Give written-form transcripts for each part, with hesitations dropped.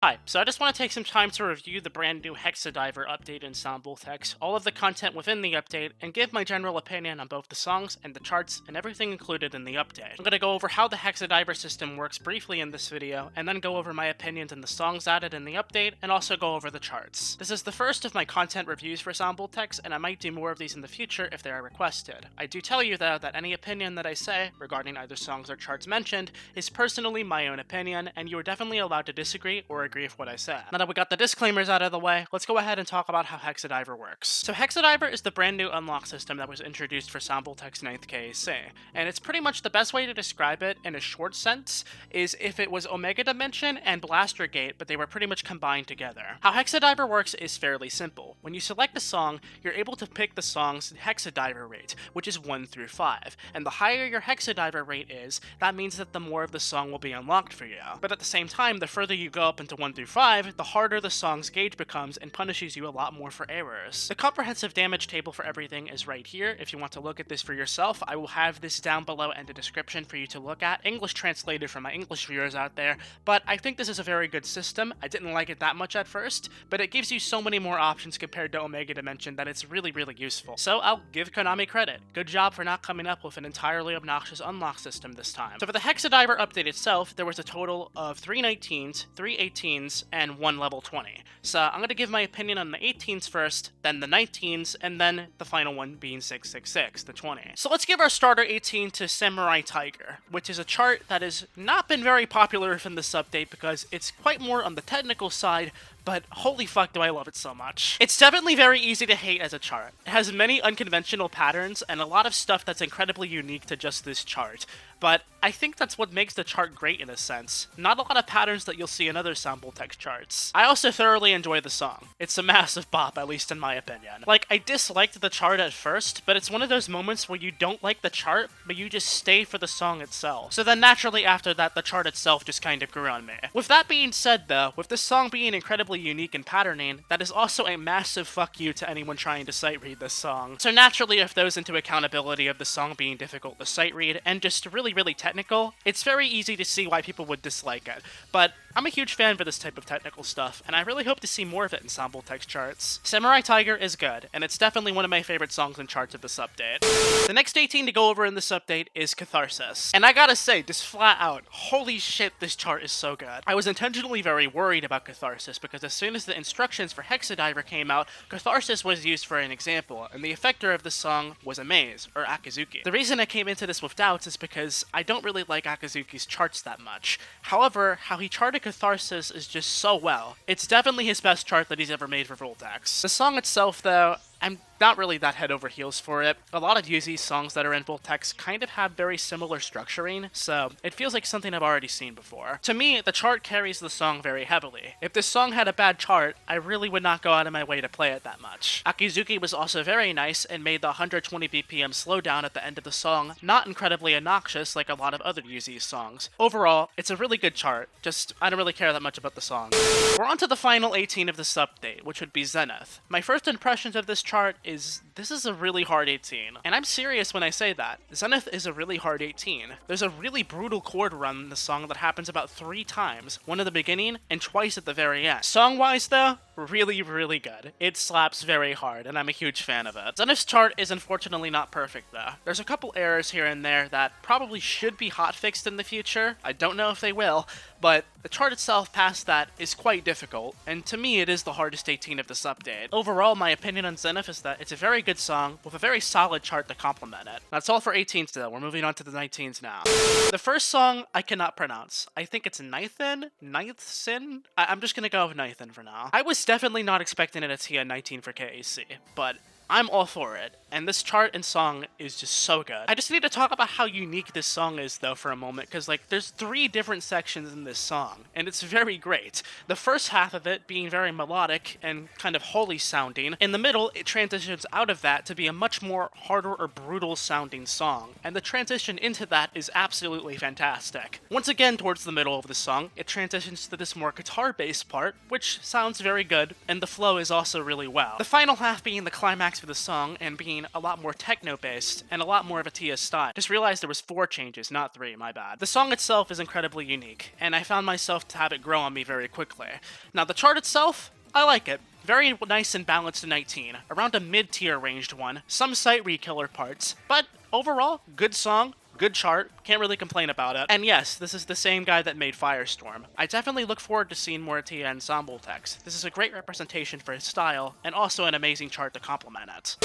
Hi, so I just want to take some time to review the brand new Hexadiver update in Voltex, all of the content within the update, and give my general opinion on both the songs and the charts and everything included in the update. I'm going to go over how the Hexadiver system works briefly in this video, and then go over my opinions on the songs added in the update, and also go over the charts. This is the first of my content reviews for Voltex, and I might do more of these in the future if they are requested. I do tell you though that any opinion that I say, regarding either songs or charts mentioned, is personally my own opinion, and you are definitely allowed to disagree or agree with what I said. Now that we got the disclaimers out of the way, let's go ahead and talk about how Hexadiver works. So Hexadiver is the brand new unlock system that was introduced for Voltex 9th KAC, and it's pretty much the best way to describe it in a short sense is if it was Omega Dimension and Blaster Gate, but they were pretty much combined together. How Hexadiver works is fairly simple. When you select a song, you're able to pick the song's Hexadiver rate, which is 1 through 5, and the higher your Hexadiver rate is, that means that the more of the song will be unlocked for you. But at the same time, the further you go up into 1 through 5, the harder the song's gauge becomes and punishes you a lot more for errors. The comprehensive damage table for everything is right here. If you want to look at this for yourself, I will have this down below in the description for you to look at, English translated for my English viewers out there, but I think this is a very good system. I didn't like it that much at first, but it gives you so many more options compared to Omega Dimension that it's really useful. So I'll give Konami credit. Good job for not coming up with an entirely obnoxious unlock system this time. So for the Hexadiver update itself, there was a total of 3 19s, 3 18s, and 1 level 20. So I'm going to give my opinion on the 18s first, then the 19s, and then the final one being 666, the 20. So let's give our starter 18 to Samurai Tiger, which is a chart that has not been very popular within this update because it's quite more on the technical side, but holy fuck do I love it so much. It's definitely very easy to hate as a chart. It has many unconventional patterns and a lot of stuff that's incredibly unique to just this chart, but I think that's what makes the chart great in a sense. Not a lot of patterns that you'll see in other Voltex charts. I also thoroughly enjoy the song. It's a massive bop, at least in my opinion. Like, I disliked the chart at first, but it's one of those moments where you don't like the chart, but you just stay for the song itself. So then naturally after that, the chart itself just kind of grew on me. With that being said though, with this song being incredibly unique in patterning, that is also a massive fuck you to anyone trying to sight read this song. So naturally, if those into accountability of the song being difficult to sight read and just really technical, it's very easy to see why people would dislike it. But I'm a huge fan for this type of technical stuff, and I really hope to see more of it in Voltex charts. Samurai Tiger is good, and it's definitely one of my favorite songs and charts of this update. The next 18 to go over in this update is Catharsis. And I gotta say, just flat out, holy shit, this chart is so good. I was intentionally very worried about Catharsis because as soon as the instructions for Hexadiver came out, Catharsis was used for an example, and the effector of the song was Amaze, or Akizuki. The reason I came into this with doubts is because I don't really like Akizuki's charts that much. However, how he charted Catharsis is just so well. It's definitely his best chart that he's ever made for Voltex. The song itself, though, I'm not really that head over heels for it. A lot of Yuzi's songs that are in Voltex kind of have very similar structuring, so it feels like something I've already seen before. To me, the chart carries the song very heavily. If this song had a bad chart, I really would not go out of my way to play it that much. Akizuki was also very nice and made the 120 BPM slowdown at the end of the song not incredibly obnoxious like a lot of other Yuzi's songs. Overall, it's a really good chart, just I don't really care that much about the song. We're on to the final 18 of this update, which would be Zennith. My first impressions of this chart is this is a really hard 18, and I'm serious when I say that. Zennith is a really hard 18. There's a really brutal chord run in the song that happens about 3 times, one at the beginning and twice at the very end. Song-wise though, really good. It slaps very hard, and I'm a huge fan of it. Zennith's chart is unfortunately not perfect though. There's a couple errors here and there that probably should be hotfixed in the future. I don't know if they will, but the chart itself past that is quite difficult, and to me it is the hardest 18 of this update. Overall, my opinion on Zennith is that it's a very good song with a very solid chart to complement it. That's all for 18s though, we're moving on to the 19s now. The first song I cannot pronounce. I think it's Nithin? Nithsin? I'm just gonna go with Nithin for now. I was definitely not expecting it at TN 19 for KAC, but I'm all for it, and this chart and song is just so good. I just need to talk about how unique this song is, though, for a moment, because, like, there's 3 different sections in this song, and it's very great. The first half of it being very melodic and kind of holy sounding. In the middle, it transitions out of that to be a much more harder or brutal sounding song, and the transition into that is absolutely fantastic. Once again, towards the middle of the song, it transitions to this more guitar-based part, which sounds very good, and the flow is also really well. The final half being the climax for the song and being a lot more techno-based and a lot more of a Tia style. Just realized there was 4 changes, not 3, my bad. The song itself is incredibly unique, and I found myself to have it grow on me very quickly. Now, the chart itself, I like it. Very nice and balanced in 19, around a mid-tier ranged one, some sight read killer parts, but overall, good song, good chart, can't really complain about it. And yes, this is the same guy that made Firestorm. I definitely look forward to seeing more Tia ensemble text. This is a great representation for his style, and also an amazing chart to complement it.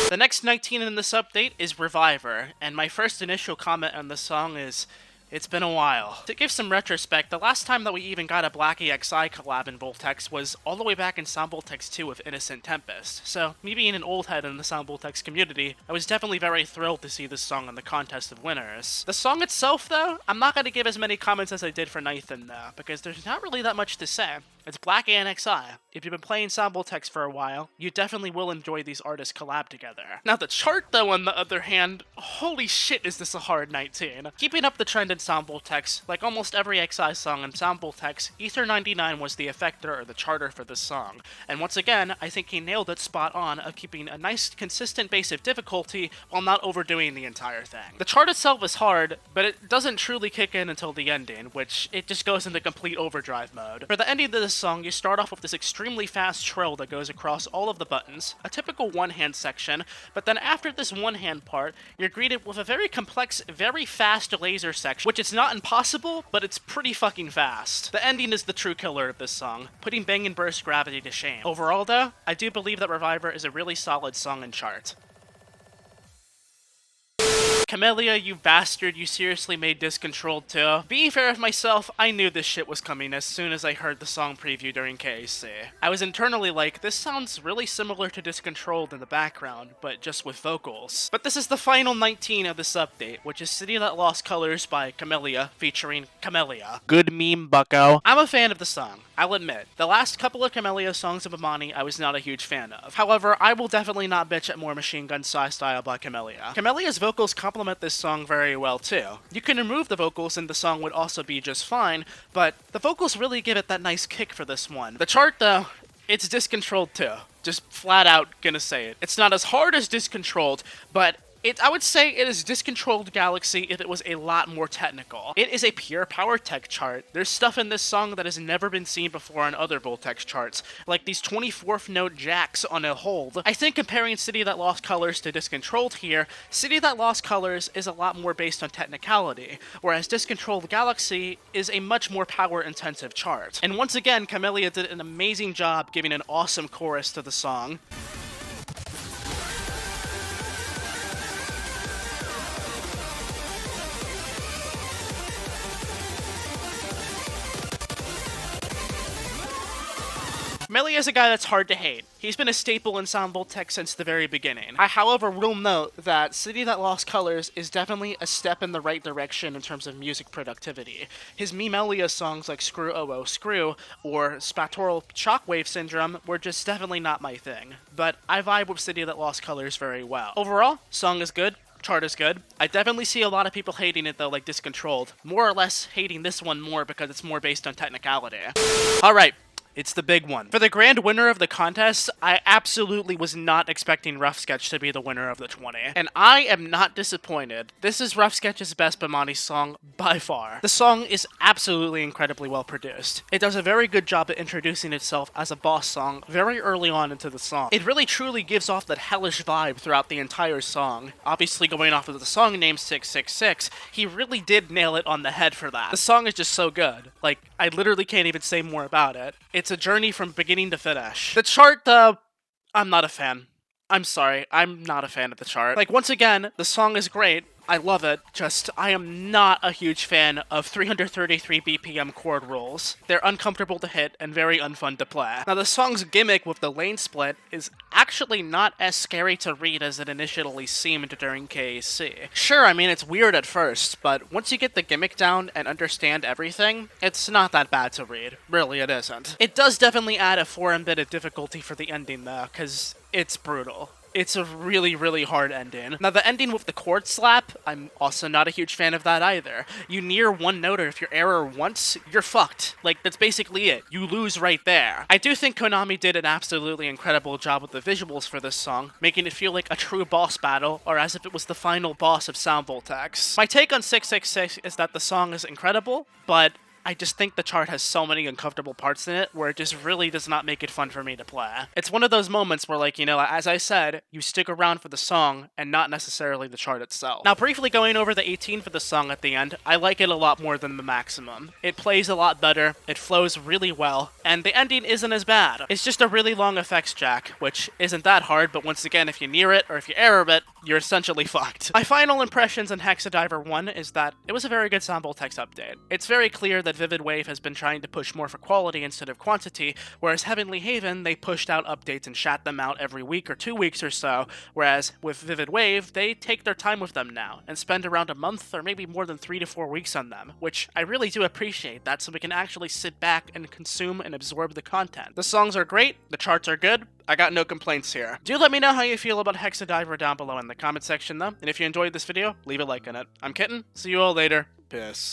The next 19 in this update is Reviver, and my first initial comment on this song is, it's been a while. To give some retrospect, the last time that we even got a Black EXI collab in Voltex was all the way back in Voltex 2 with Innocent Tempest, so me being an old head in the Voltex community, I was definitely very thrilled to see this song in the Contest of Winners. The song itself, though, I'm not going to give as many comments as I did for Nathan, though, because there's not really that much to say. It's Black EXI. If you've been playing Voltex for a while, you definitely will enjoy these artists collab together. Now the chart, though, on the other hand, holy shit is this a hard 19. Keeping up the trend in Voltex, like almost every XI song in Voltex, Ether 99 was the effector or the charter for this song. And once again, I think he nailed it spot on of keeping a nice, consistent base of difficulty while not overdoing the entire thing. The chart itself is hard, but it doesn't truly kick in until the ending, which it just goes into complete overdrive mode. For the ending of this song, you start off with this extremely fast trill that goes across all of the buttons, a typical one-hand section, but then after this one-hand part, you're greeted with a very complex, very fast laser section, which it's not impossible, but it's pretty fucking fast. The ending is the true killer of this song, putting Bang & Burst Gravity to shame. Overall though, I do believe that Reviver is a really solid song and chart. Camellia, you bastard, you seriously made Discontrolled too? Being fair with myself, I knew this shit was coming as soon as I heard the song preview during KAC. I was internally like, this sounds really similar to Discontrolled in the background, but just with vocals. But this is the final 19 of this update, which is City That Lost Colors by Camellia, featuring Camellia. Good meme, bucko. I'm a fan of the song, I'll admit. The last couple of Camellia songs of Amani I was not a huge fan of. However, I will definitely not bitch at more Machine Gun Style by Camellia. Camellia's vocals complement this song very well too. You can remove the vocals and the song would also be just fine, but the vocals really give it that nice kick for this one. The chart though, it's Discontrolled too. Just flat out gonna say it. It's not as hard as Discontrolled, but I would say it is Discontrolled Galaxy if it was a lot more technical. It is a pure power tech chart. There's stuff in this song that has never been seen before on other Voltex charts, like these 24th note jacks on a hold. I think comparing City That Lost Colors to Discontrolled here, City That Lost Colors is a lot more based on technicality, whereas Discontrolled Galaxy is a much more power-intensive chart. And once again, Camellia did an amazing job giving an awesome chorus to the song. Camellia is a guy that's hard to hate. He's been a staple in Voltex since the very beginning. I, however, will note that City That Lost Colors is definitely a step in the right direction in terms of music productivity. His Memelia songs like Screw Oh Oh Screw or Spatoral Shockwave Syndrome were just definitely not my thing, but I vibe with City That Lost Colors very well. Overall, song is good. Chart is good. I definitely see a lot of people hating it though, like Discontrolled. More or less hating this one more because it's more based on technicality. Alright. It's the big one. For the grand winner of the contest, I absolutely was not expecting Rough Sketch to be the winner of the 20. And I am not disappointed. This is Rough Sketch's best Bamani song by far. The song is absolutely incredibly well produced. It does a very good job at introducing itself as a boss song very early on into the song. It really truly gives off that hellish vibe throughout the entire song. Obviously going off of the song name 666, he really did nail it on the head for that. The song is just so good. Like, I literally can't even say more about it. It's a journey from beginning to finish. The chart, though, I'm not a fan. I'm sorry, I'm not a fan of the chart. Like, once again, the song is great. I love it, just I am not a huge fan of 333 BPM chord rolls. They're uncomfortable to hit and very unfun to play. Now the song's gimmick with the lane split is actually not as scary to read as it initially seemed during KAC. Sure, I mean it's weird at first, but once you get the gimmick down and understand everything, it's not that bad to read. Really, it isn't. It does definitely add a 4 embedded difficulty for the ending though, cause it's brutal. It's a really, really hard ending. Now, the ending with the chord slap, I'm also not a huge fan of that either. You near one note, or if you error once, you're fucked. Like, that's basically it. You lose right there. I do think Konami did an absolutely incredible job with the visuals for this song, making it feel like a true boss battle, or as if it was the final boss of Sound Voltex. My take on 666 is that the song is incredible, but I just think the chart has so many uncomfortable parts in it where it just really does not make it fun for me to play. It's one of those moments where, like, you know, as I said, you stick around for the song and not necessarily the chart itself. Now, briefly going over the 18 for the song at the end, I like it a lot more than the maximum. It plays a lot better, it flows really well, and the ending isn't as bad. It's just a really long effects jack, which isn't that hard, but once again, if you near it or if you error it, you're essentially fucked. My final impressions on Hexadiver 1 is that it was a very good Sound Voltex update. It's very clear that Vivid Wave has been trying to push more for quality instead of quantity, whereas Heavenly Haven, they pushed out updates and shat them out every week or 2 weeks or so, whereas with Vivid Wave, they take their time with them now, and spend around a month or maybe more than 3 to 4 weeks on them, which I really do appreciate that, so we can actually sit back and consume and absorb the content. The songs are great, the charts are good, I got no complaints here. Do let me know how you feel about Hexadiver down below in the comment section though, and if you enjoyed this video, leave a like on it. I'm Kitten, see you all later, peace.